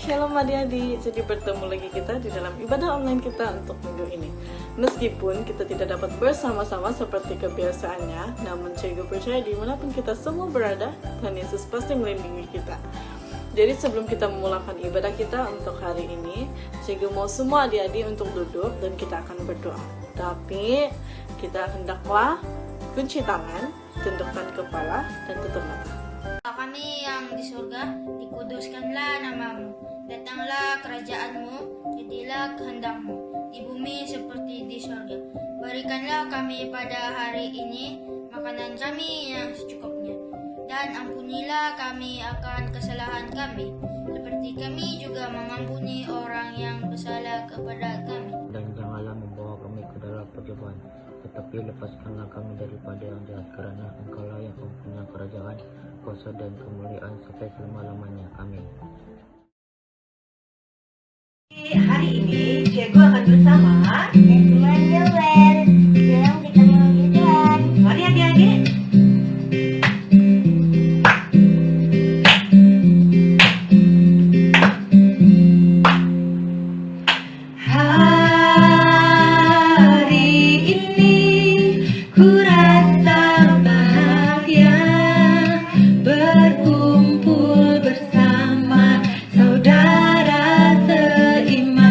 Shalom adik-adik. Jadi bertemu lagi kita di dalam ibadah online kita untuk minggu ini. Meskipun kita tidak dapat bersama-sama seperti kebiasaannya, namun Cikgu percaya dimanapun kita semua berada, Tuhan Yesus pasti melindungi kita. Jadi sebelum kita memulakan ibadah kita untuk hari ini, Cikgu mau semua adik-adik untuk duduk dan kita akan berdoa. Tapi kita hendaklah kunci tangan, tundukkan kepala, dan tutup mata. Kami yang di surga, dikuduskanlah namamu. Datanglah kerajaanmu, jadilah kehendakmu, di bumi seperti di surga. Berikanlah kami pada hari ini makanan kami yang secukupnya. Dan ampunilah kami akan kesalahan kami, seperti kami juga mengampuni orang yang bersalah kepada kami. Dan janganlah membawa kami ke dalam pencobaan, tetapi lepaskanlah kami daripada yang jahat, karena Engkaulah yang mempunyai kerajaan, kuasa dan kemuliaan sampai selama-lamanya. Amin. Hari ini Cikgu akan bersama Teman Joel dalam kita memuji Tuhan. Mari adik-adik. Hari ini ku rasa bahagia berkumpul bersama saudara seiman.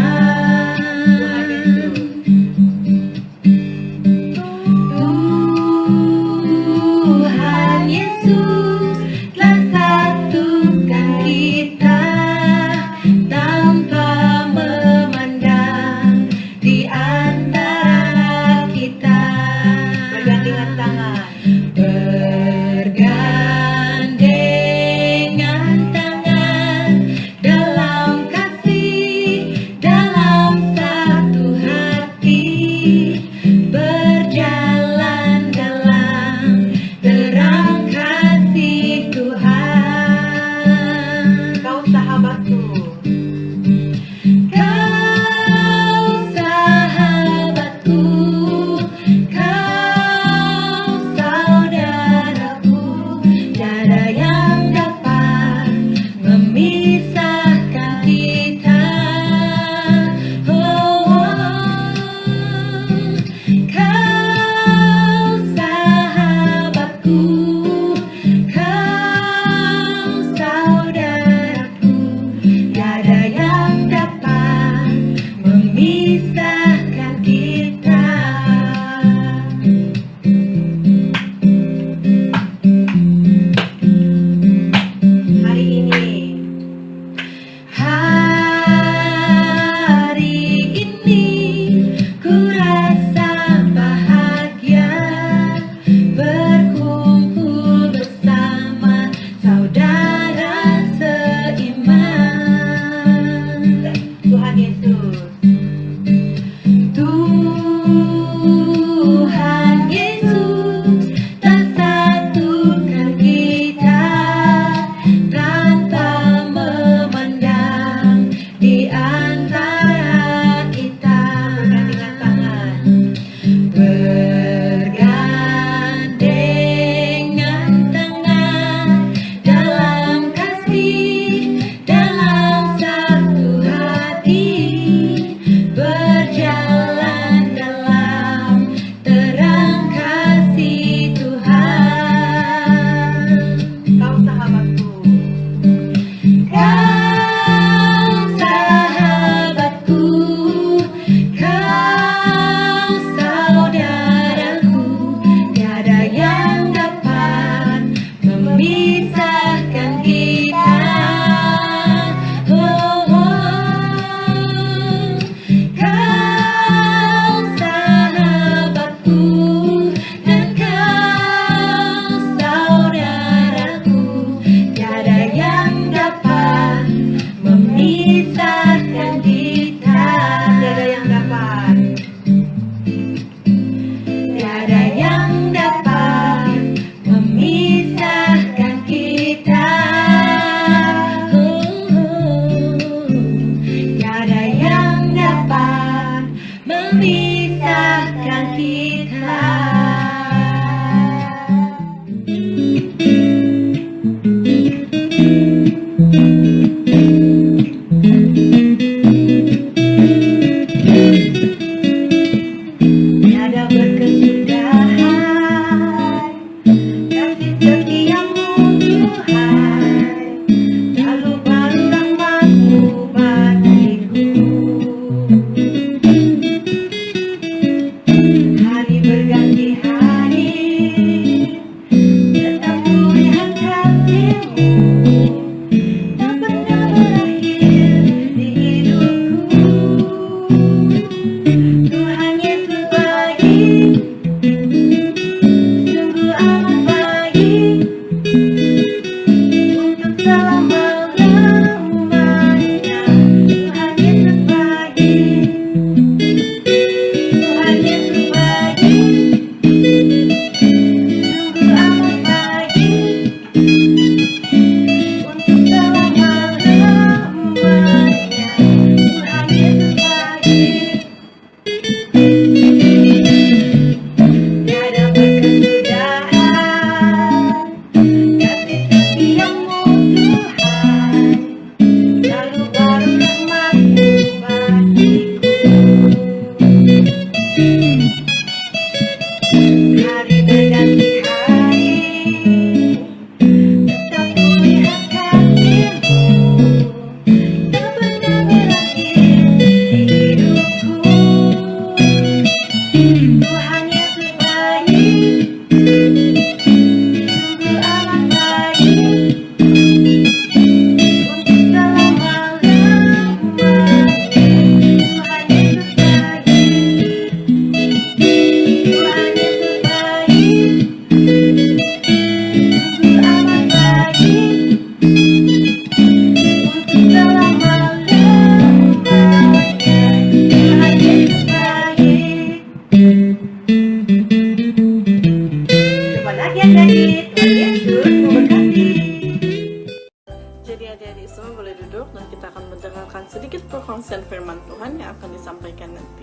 konsen firman Tuhan yang akan disampaikan nanti.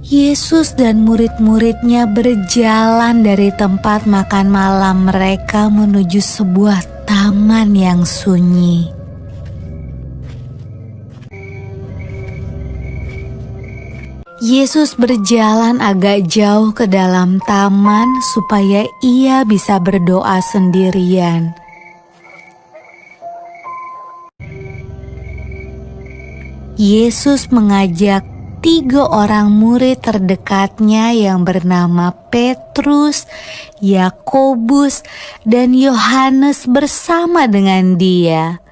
Yesus dan murid-muridnya berjalan dari tempat makan malam mereka menuju sebuah taman yang sunyi. Yesus berjalan agak jauh ke dalam taman supaya ia bisa berdoa sendirian. Yesus mengajak 3 orang murid terdekatnya yang bernama Petrus, Yakobus, dan Yohanes bersama dengan dia.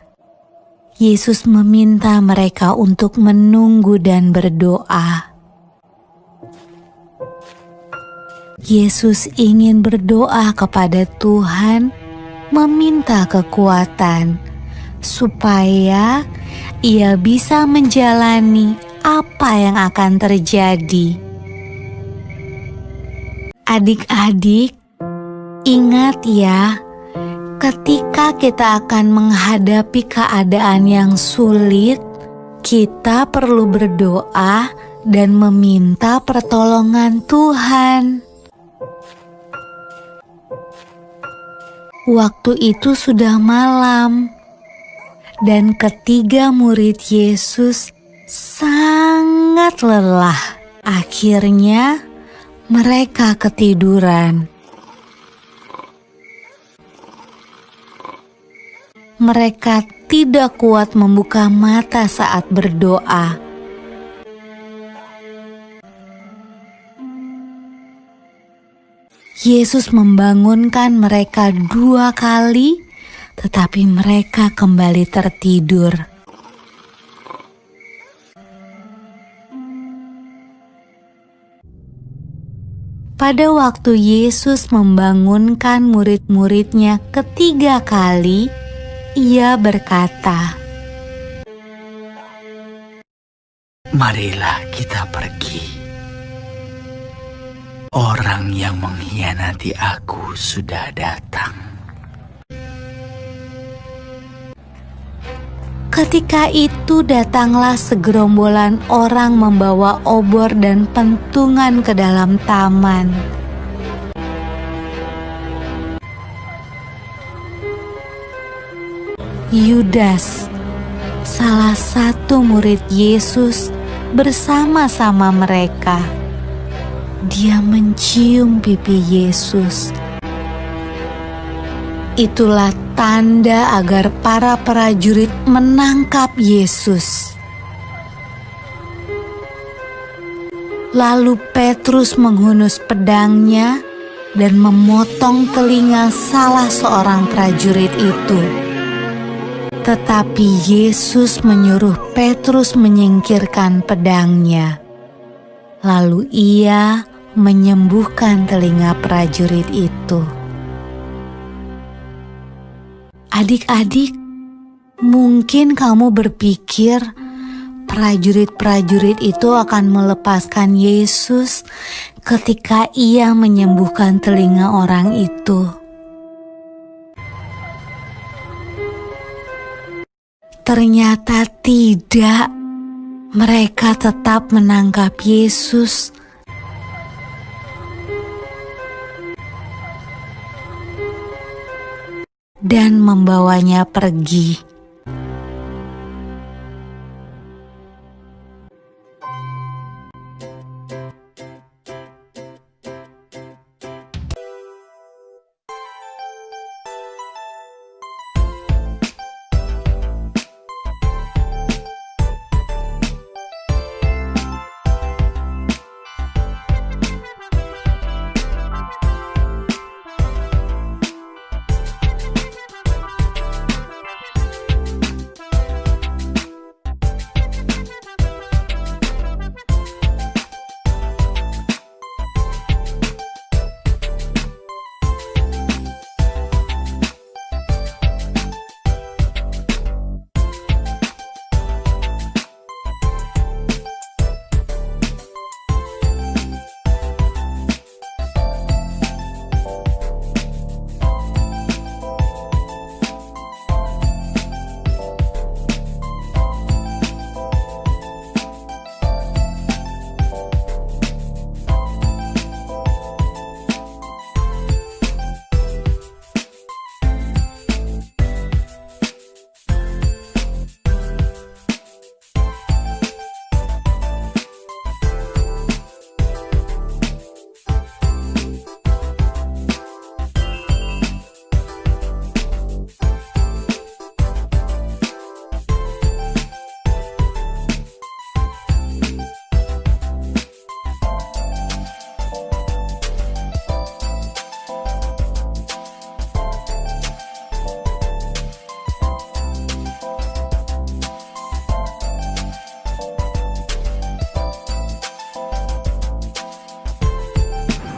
Yesus meminta mereka untuk menunggu dan berdoa. Yesus ingin berdoa kepada Tuhan, meminta kekuatan, supaya ia bisa menjalani apa yang akan terjadi. Adik-adik, ingat ya, ketika kita akan menghadapi keadaan yang sulit, kita perlu berdoa dan meminta pertolongan Tuhan. Waktu itu sudah malam, dan ketiga murid Yesus sangat lelah. Akhirnya mereka ketiduran. Mereka tidak kuat membuka mata saat berdoa. Yesus membangunkan mereka 2 kali, tetapi mereka kembali tertidur. Pada waktu Yesus membangunkan murid-muridnya ketiga kali, ia berkata, "Marilah kita pergi. Orang yang mengkhianati aku sudah datang." Ketika itu datanglah segerombolan orang membawa obor dan pentungan ke dalam taman. Yudas, salah satu murid Yesus, bersama-sama mereka. Dia mencium pipi Yesus. Itulah tanda agar para prajurit menangkap Yesus. Lalu Petrus menghunus pedangnya dan memotong telinga salah seorang prajurit itu. Tetapi Yesus menyuruh Petrus menyingkirkan pedangnya. Lalu ia menyembuhkan telinga prajurit itu. Adik-adik, mungkin kamu berpikir prajurit-prajurit itu akan melepaskan Yesus ketika ia menyembuhkan telinga orang itu. Ternyata tidak. Mereka tetap menangkap Yesus. Dan membawanya pergi.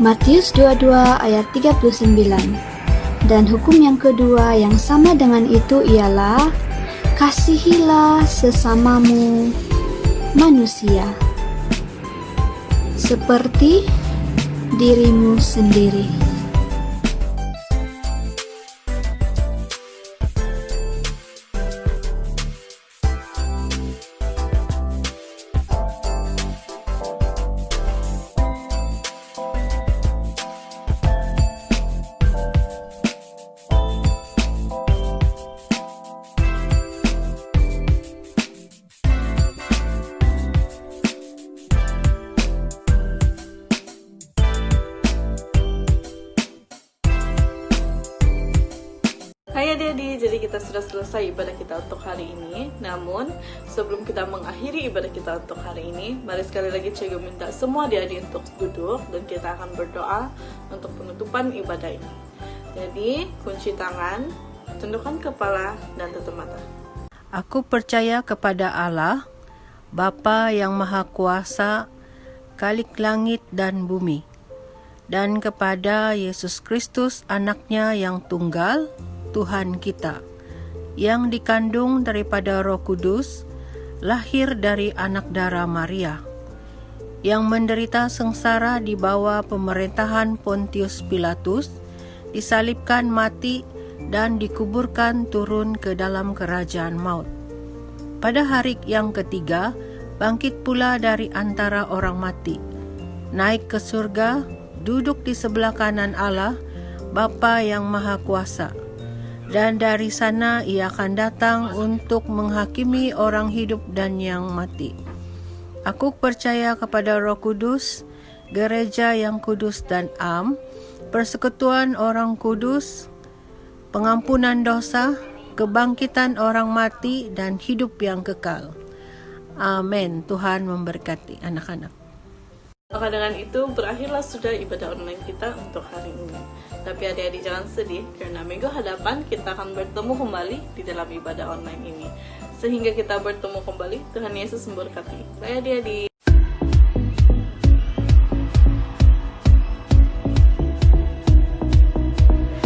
Matius 22 ayat 39. Dan hukum yang kedua yang sama dengan itu ialah kasihilah sesamamu manusia seperti dirimu sendiri. Hai adik-adik, jadi kita sudah selesai ibadah kita untuk hari ini. Namun, sebelum kita mengakhiri ibadah kita untuk hari ini, mari sekali lagi Cikgu minta semua adik-adik untuk duduk dan kita akan berdoa untuk penutupan ibadah ini. Jadi, kunci tangan, tundukkan kepala, dan tutup mata. Aku percaya kepada Allah, Bapa yang Maha Kuasa, Khalik langit dan bumi, dan kepada Yesus Kristus anaknya yang tunggal, Tuhan kita, yang dikandung daripada Roh Kudus, lahir dari anak darah Maria, yang menderita sengsara di bawah pemerintahan Pontius Pilatus, disalibkan mati dan dikuburkan turun ke dalam kerajaan maut. Pada hari yang ketiga, bangkit pula dari antara orang mati, naik ke surga, duduk di sebelah kanan Allah, Bapa yang Maha Kuasa. Dan dari sana ia akan datang untuk menghakimi orang hidup dan yang mati. Aku percaya kepada Roh Kudus, gereja yang kudus dan am, persekutuan orang kudus, pengampunan dosa, kebangkitan orang mati, dan hidup yang kekal. Amin. Tuhan memberkati anak-anak. Maka dengan itu berakhirlah sudah ibadah online kita untuk hari ini. Tapi adik-adik jangan sedih, karena minggu hadapan kita akan bertemu kembali di dalam ibadah online ini. Sehingga kita bertemu kembali, Tuhan Yesus memberkati. Bye adik-adik.